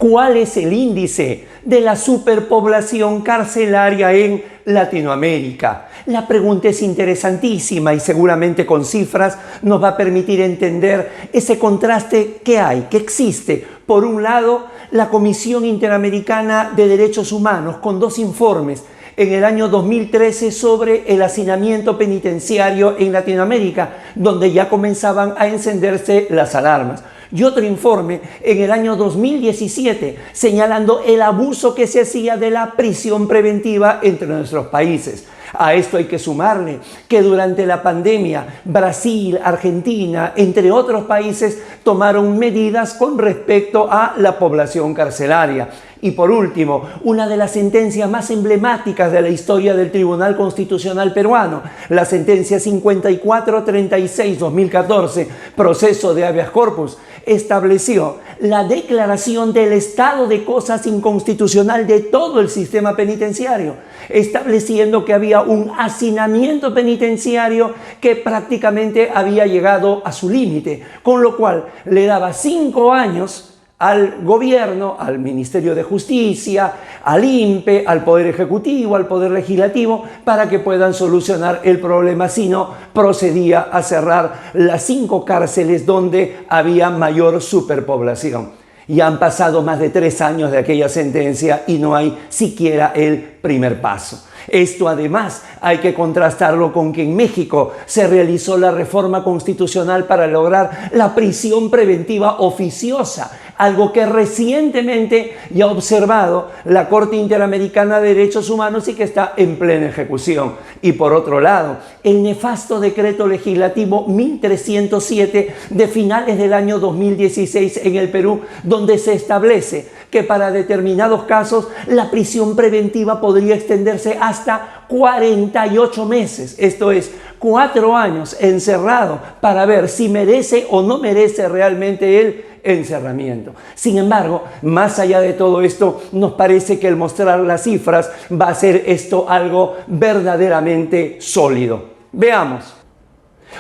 ¿Cuál es el índice de la superpoblación carcelaria en Latinoamérica? La pregunta es interesantísima y seguramente con cifras nos va a permitir entender ese contraste que existe. Por un lado, la Comisión Interamericana de Derechos Humanos con 2 informes en el año 2013 sobre el hacinamiento penitenciario en Latinoamérica, donde ya comenzaban a encenderse las alarmas. Y otro informe en el año 2017 señalando el abuso que se hacía de la prisión preventiva entre nuestros países. A esto hay que sumarle que durante la pandemia Brasil, Argentina, entre otros países, tomaron medidas con respecto a la población carcelaria. Y por último, una de las sentencias más emblemáticas de la historia del Tribunal Constitucional peruano, la sentencia 5436-2014, proceso de habeas corpus, estableció la declaración del estado de cosas inconstitucional de todo el sistema penitenciario, estableciendo que había un hacinamiento penitenciario que prácticamente había llegado a su límite, con lo cual le daba 5 años al gobierno, al Ministerio de Justicia, al INPE, al Poder Ejecutivo, al Poder Legislativo, para que puedan solucionar el problema, si no procedía a cerrar las 5 cárceles donde había mayor superpoblación. Y han pasado más de 3 años de aquella sentencia y no hay siquiera el primer paso. Esto además hay que contrastarlo con que en México se realizó la reforma constitucional para lograr la prisión preventiva oficiosa, algo que recientemente ya ha observado la Corte Interamericana de Derechos Humanos y que está en plena ejecución. Y por otro lado, el nefasto decreto legislativo 1307 de finales del año 2016 en el Perú, donde se establece que para determinados casos la prisión preventiva podría extenderse hasta 48 meses, esto es, 4 años encerrado para ver si merece o no merece realmente el encerramiento. Sin embargo, más allá de todo esto, nos parece que el mostrar las cifras va a hacer esto algo verdaderamente sólido. Veamos.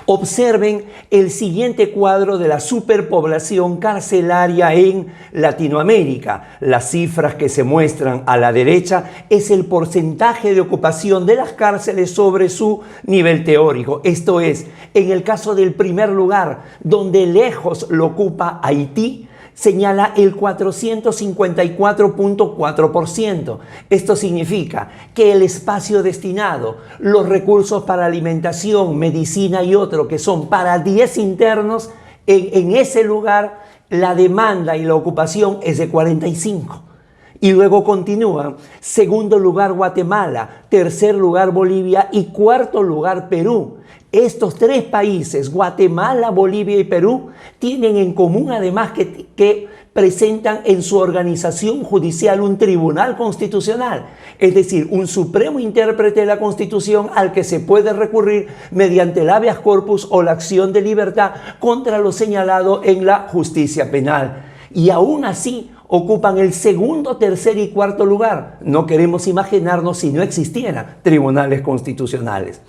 Observen el siguiente cuadro de la superpoblación carcelaria en Latinoamérica. Las cifras que se muestran a la derecha es el porcentaje de ocupación de las cárceles sobre su nivel teórico. Esto es, en el caso del primer lugar, donde lejos lo ocupa Haití, señala el 454.4%. Esto significa que el espacio destinado, los recursos para alimentación, medicina y otro, que son para 10 internos, en ese lugar la demanda y la ocupación es de 45. Y luego continúan, segundo lugar Guatemala, tercer lugar Bolivia y cuarto lugar Perú. Estos 3 países, Guatemala, Bolivia y Perú, tienen en común además que presentan en su organización judicial un tribunal constitucional, es decir, un supremo intérprete de la Constitución al que se puede recurrir mediante el habeas corpus o la acción de libertad contra lo señalado en la justicia penal. Y aún así ocupan el segundo, tercer y cuarto lugar. No queremos imaginarnos si no existieran tribunales constitucionales.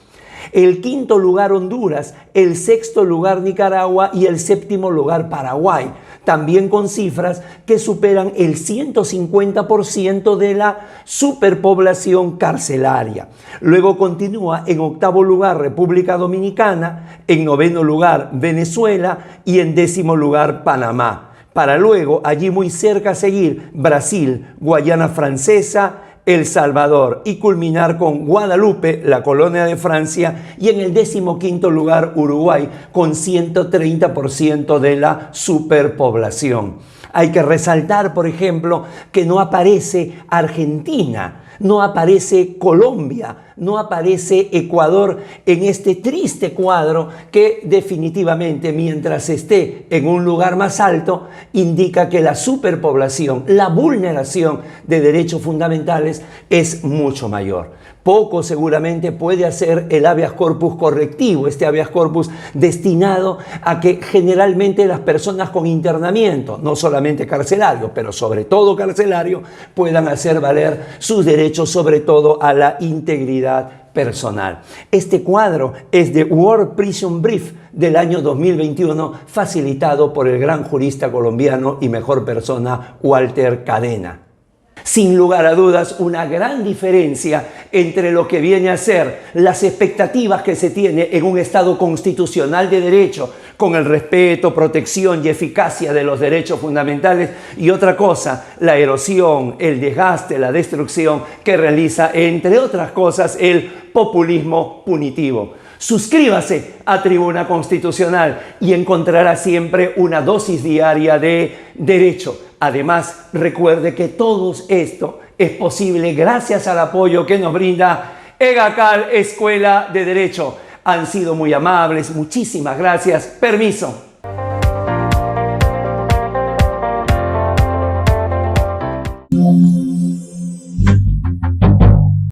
El quinto lugar Honduras, el sexto lugar Nicaragua y el séptimo lugar Paraguay, también con cifras que superan el 150% de la superpoblación carcelaria. Luego continúa en octavo lugar República Dominicana, en noveno lugar Venezuela y en décimo lugar Panamá. Para luego, allí muy cerca, seguir Brasil, Guayana Francesa, El Salvador y culminar con Guadalupe, la colonia de Francia, y en el 15º lugar Uruguay, con 130% de la superpoblación. Hay que resaltar, por ejemplo, que no aparece Argentina, no aparece Colombia, no aparece Ecuador en este triste cuadro que definitivamente, mientras esté en un lugar más alto, indica que la superpoblación, la vulneración de derechos fundamentales es mucho mayor. Poco seguramente puede hacer el habeas corpus correctivo, este habeas corpus destinado a que generalmente las personas con internamiento, no solamente carcelario, pero sobre todo carcelario, puedan hacer valer sus derechos, sobre todo a la integridad personal. Este cuadro es de World Prison Brief del año 2021, facilitado por el gran jurista colombiano y mejor persona Walter Cadena. Sin lugar a dudas, una gran diferencia entre lo que viene a ser las expectativas que se tiene en un Estado constitucional de derecho, con el respeto, protección y eficacia de los derechos fundamentales, y otra cosa, la erosión, el desgaste, la destrucción que realiza, entre otras cosas, el populismo punitivo. Suscríbase a Tribuna Constitucional y encontrará siempre una dosis diaria de derecho. Además, recuerde que todo esto es posible gracias al apoyo que nos brinda EGACAL Escuela de Derecho. Han sido muy amables, muchísimas gracias. Permiso.